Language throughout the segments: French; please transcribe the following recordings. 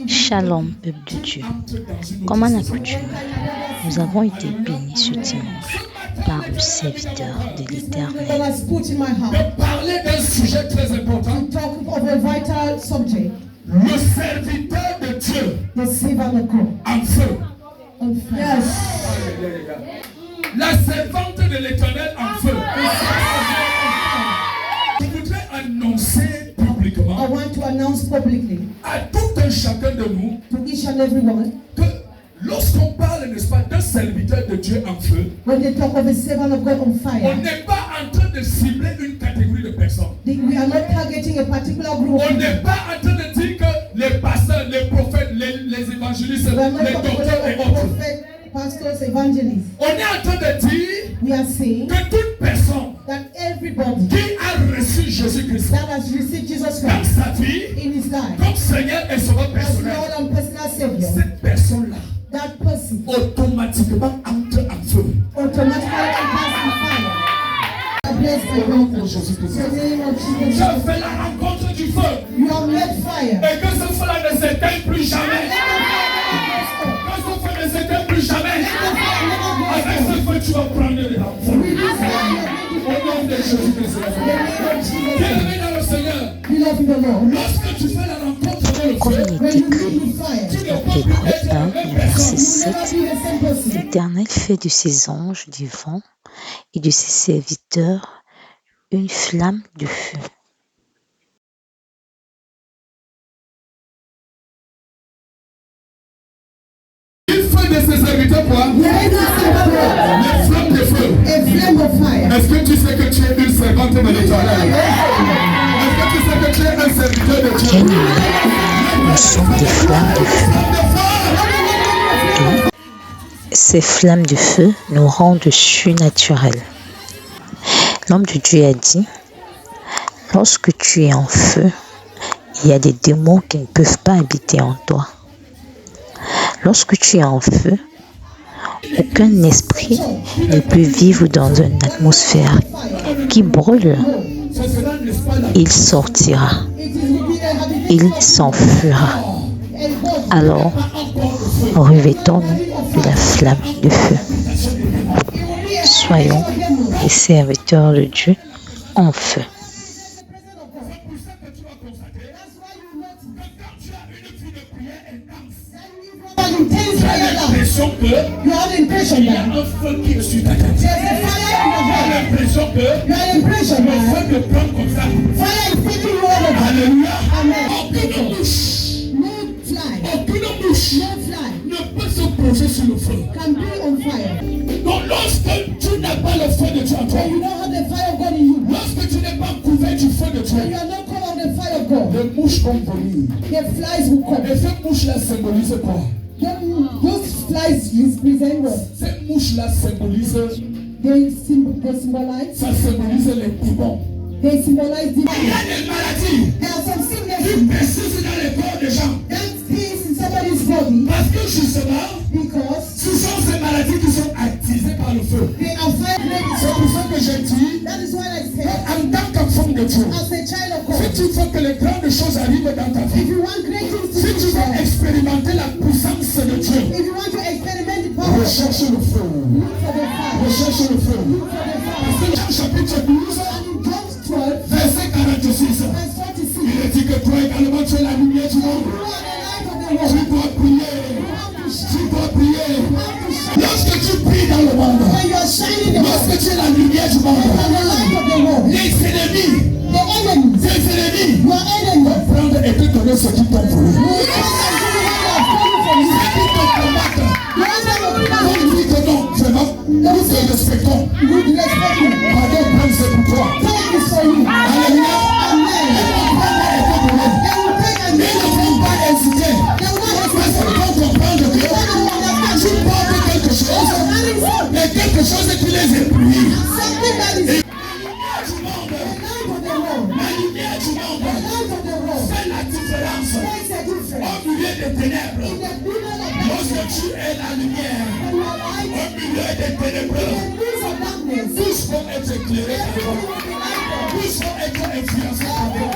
Shalom, peuple de Dieu. Comme à l'accoutumée, nous avons été bénis ce dimanche par le serviteur de l'Éternel. De parler d'un sujet très important. Le serviteur de Dieu en feu. La servante de l'Éternel en feu. Je voudrais annoncer publiquement à tout un chacun de nous que lorsqu'on parle, n'est-ce pas, d'un serviteur de Dieu en feu, on n'est pas en train de cibler une catégorie de personnes. On n'est pas en train de dire que les pasteurs, les prophètes, les évangélistes, les docteurs et autres. On est en train de dire que toute personne qui a reçu Jésus-Christ dans sa vie, comme Seigneur et Sauveur personnel, cette personne-là automatiquement entre en feu. Je fais la rencontre du feu. Et que ce feu-là ne s'éteigne plus jamais. Que ce feu ne s'éteigne plus jamais. Avec ce feu, tu vas prendre les enfants. Au nom de Jésus-Christ. Bienvenue dans le Seigneur. Lorsque tu fais la rencontre dans le Comme feu, il est écrit dans Hébreux 1, verset 7, l'Éternel fait de ses anges du vent et de ses serviteurs une flamme de feu. il fait de ses serviteurs quoi? Les flammes de feu. Est-ce que tu sais que tu es une servante de l'Éternel? Est-ce que tu sais que tu es un serviteur de Dieu? Nous sommes des flammes de feu. Et ces flammes de feu nous rendent surnaturels. L'homme de Dieu a dit, lorsque tu es en feu, il y a des démons qui ne peuvent pas habiter en toi. Lorsque tu es en feu, aucun esprit ne peut vivre dans une atmosphère qui brûle. Il sortira. Il s'enfuira. Alors, revêtons-nous de la flamme de feu. Soyons des serviteurs de Dieu en feu. Tu as l'impression que il y a un feu qui est sur ta tête. Tu as l'impression que le feu te prend comme ça. Alléluia. Aucune bouche ne peut se poser sur le feu. Donc lorsque tu n'as pas le feu de Dieu en toi, lorsque tu n'es pas couvert du feu de Dieu, les mouches vont venir. Et ces mouches-là symbolisent quoi? Ces mouches-là symbolisent, ça symbolise les démons. Il y a des maladies qui persistent dans les corps des gens. Parce que justement, ce sont ces maladies qui sont attisées par le feu. C'est pour ça que je dis, en tant qu'enfant de Dieu, si tu veux que les grandes choses arrivent dans ta vie, si tu veux expérimenter la puissance de Dieu, recherche le feu. Recherche le feu. Parce que Jean chapitre 12, verset 46, il est dit que toi également tu es la lumière du monde. Tu dois prier. Tu dois prier. Lorsque tu pries dans le monde, lorsque tu es la lumière du monde, les ennemis vont prendre et te donner ce qu'ils t'ont voulu. Ceux qui te combattent vont dire que non, vraiment, nous te respectons. Pardon, prends c'est pour toi. Alléluia. Ils ne vont pas hésiter. Parce qu'ils vont comprendre que tu portes quelque chose, mais quelque chose qui les éblouit. La lumière du monde fait la différence au milieu des ténèbres. Lorsque tu es la lumière au milieu des ténèbres, tous vont être éclairés par toi. Tous vont être influencés par toi.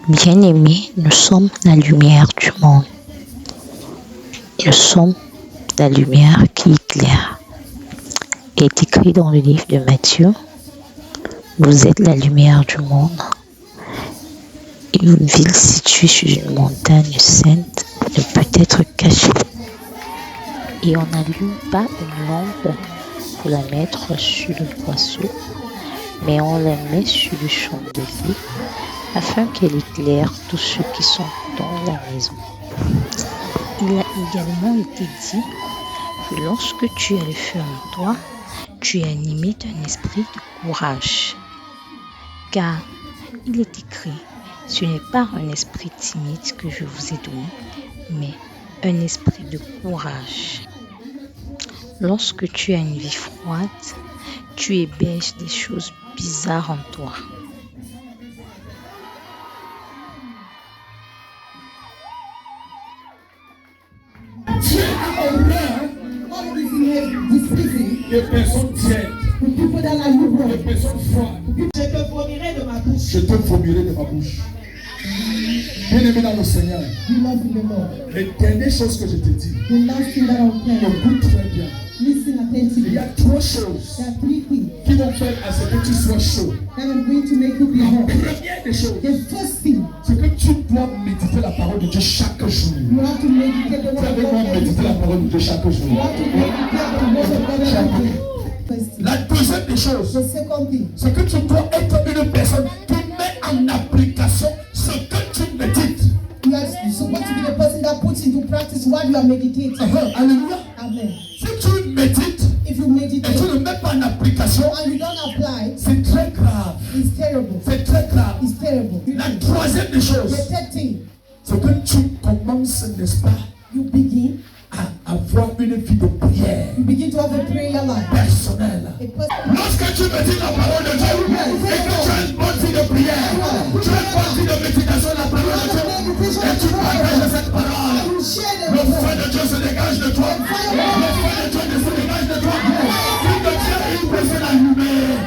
Bien-aimés, nous sommes la lumière du monde. Nous sommes la lumière qui éclaire. Il est écrit dans le livre de Matthieu, vous êtes la lumière du monde. Et une ville située sur une montagne sainte ne peut être cachée. Et on n'allume pas une lampe pour la mettre sur le boisseau, mais on la met sur le chandelier afin qu'elle éclaire tous ceux qui sont dans la maison. Il a également été dit que lorsque tu as le feu en toi, tu es animé d'un esprit de courage. Car il est écrit, ce n'est pas un esprit timide que je vous ai donné, mais un esprit de courage. Lorsque tu as une vie froide, tu héberges des choses bizarres en toi. Dieu a horreur des personnes tièdes, des personnes froides. Je te vomirai de ma bouche. Je te vomirai de ma bouche. Bien-aimé dans le Seigneur, les dernières choses que je te dis, écoute très bien. Il y a trois choses qui vont faire à ce que tu sois chaud. La première des choses, c'est que tu dois méditer la parole de Dieu chaque jour. Tu dois méditer la parole de Dieu chaque jour. La deuxième des choses, c'est que tu dois être une personne qui met en application ce que tu médites. You are supposed to be the person that puts into practice what you are meditating. Alléluia. Amen. Si tu médites If you meditate et tu ne mets pas en application, and you don't apply, c'est très grave. it's terrible. C'est très grave. It's terrible. La troisième des The choses, third thing, c'est que tu commences, n'est-ce pas, you begin à avoir une vie de prière to have a prayer life. personnelle. A person, Lorsque tu médites la parole de Dieu et que tu as une bonne vie de prière, tu as une bonne vie de méditation de la parole de Dieu et tu partages cette parole, you share le the feu de Dieu se dégage de toi. Le feu de Dieu se dégage de toi. Si de Dieu est une personne allumée.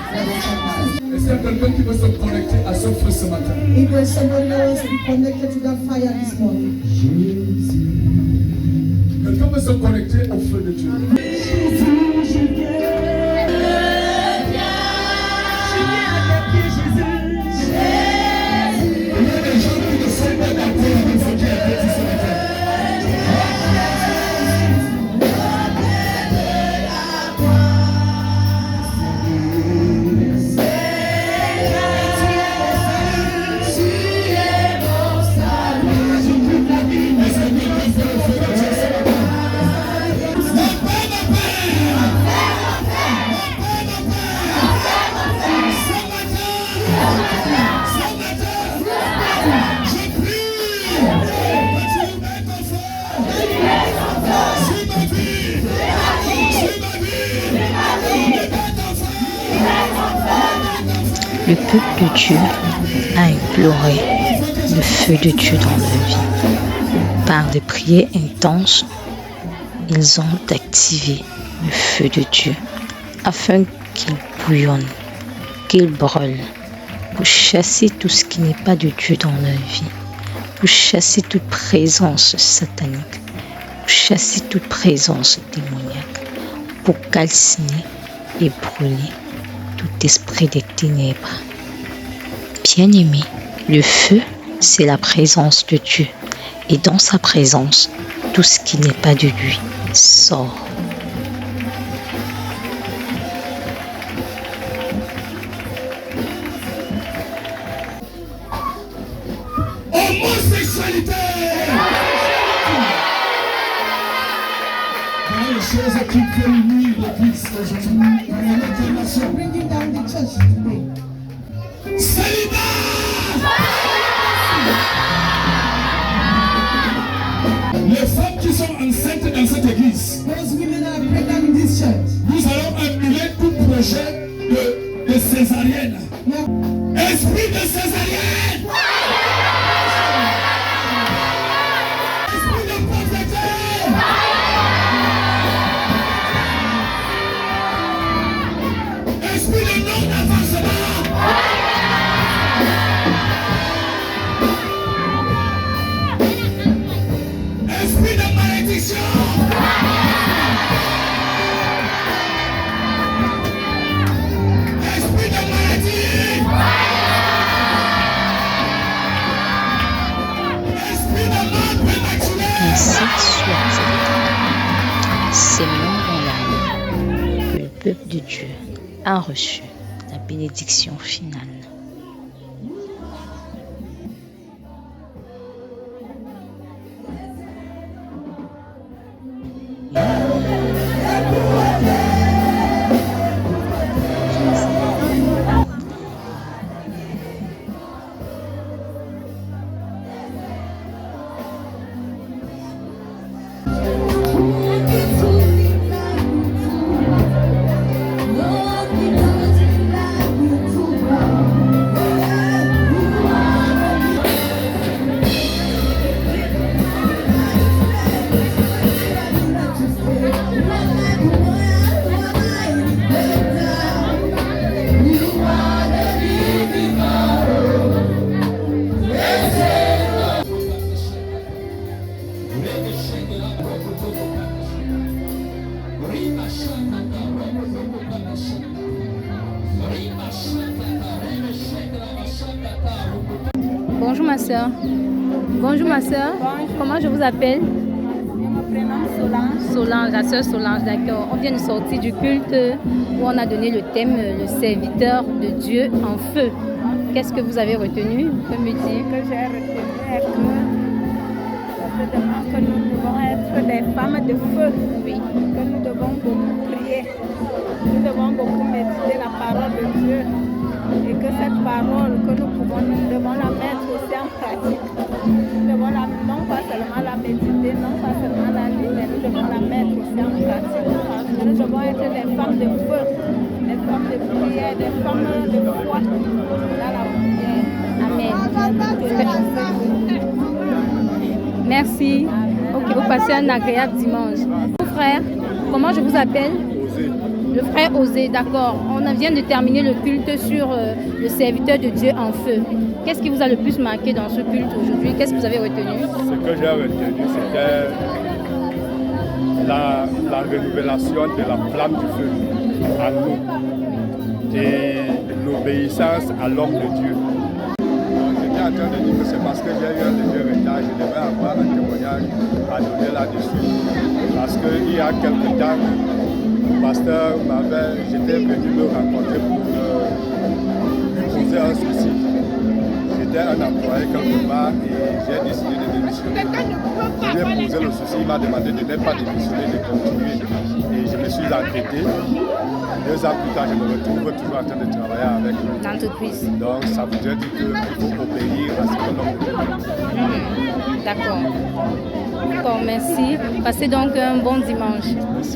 Est-ce qu'il y a quelqu'un qui veut se connecter à ce feu ce matin? If there's somebody that wants to be connected to that fire this morning, Quelqu'un veut se connecter au feu de Dieu. Il y a des gens qui ne sont pas d'accord avec ce qui est dit ce matin. Le peuple de Dieu a imploré le feu de Dieu dans leur vie. Par des prières intenses, ils ont activé le feu de Dieu afin qu'il bouillonne, qu'il brûle, pour chasser tout ce qui n'est pas de Dieu dans leur vie, pour chasser toute présence satanique, pour chasser toute présence démoniaque, pour calciner et brûler tout esprit des ténèbres. Bien-aimé, le feu, c'est la présence de Dieu. Et dans sa présence, tout ce qui n'est pas de lui sort. Homosexualité! Voilà les choses qui viennent nuire l'église aujourd'hui. bringing down the church today. Célibat! Les femmes qui sont enceintes dans cette église, Those women that are pregnant in this church, nous allons annuler tout projet de césarienne. Esprit de césarienne! Esprit de pauvreté! Esprit de non-avancement! Esprit de maladie! malédiction. Esprit de maladie. Esprit de mort prématurée. Ainsi soit-il. C'est moment-là que le peuple de Dieu a reçu la bénédiction finale. Bonjour ma soeur. Bonjour ma soeur. Comment je vous appelle? Je me prénomme Solange. Solange, la soeur Solange, d'accord. On vient de sortir du culte où on a donné le thème le serviteur de Dieu en feu. Qu'est-ce que vous avez retenu? Vous pouvez me dire? Ce que j'ai retenu est que nous devons être des femmes de feu. Oui. Que nous devons beaucoup prier. Nous devons beaucoup méditer la parole de Dieu. Et que cette parole que nous devons la mettre aussi en pratique. Nous devons non pas seulement la méditer, non pas seulement la lire, mais nous devons la mettre aussi en pratique. Nous devons être des femmes de feu, des femmes de prière, des femmes de foi dans la prière. Amen. Merci. Ok, vous passez un agréable dimanche. Mon frère, comment je vous appelle? Le frère Osé, d'accord. On vient de terminer le culte sur le serviteur de Dieu en feu. Qu'est-ce qui vous a le plus marqué dans ce culte aujourd'hui? Qu'est-ce que vous avez retenu? Ce que j'ai retenu, c'était la renouvelation de la flamme du feu à nous et l'obéissance à l'homme de Dieu. J'étais en train de dire que c'est parce que j'ai eu un léger retard, je devais avoir un témoignage à donner là-dessus. Parce qu'il y a quelque temps, le pasteur j'étais venu me rencontrer pour lui poser un souci. J'étais un employé quelque part et j'ai décidé de démissionner. Je lui ai posé le souci, il m'a demandé de ne pas démissionner, de continuer. Et je me suis entêté. 2 ans plus tard, je me retrouve toujours en train de travailler avec l'entreprise. Donc ça voudrait dire qu'il faut obéir à ce que l'homme de Dieu dit. D'accord. D'accord, merci. Passez donc un bon dimanche. Merci.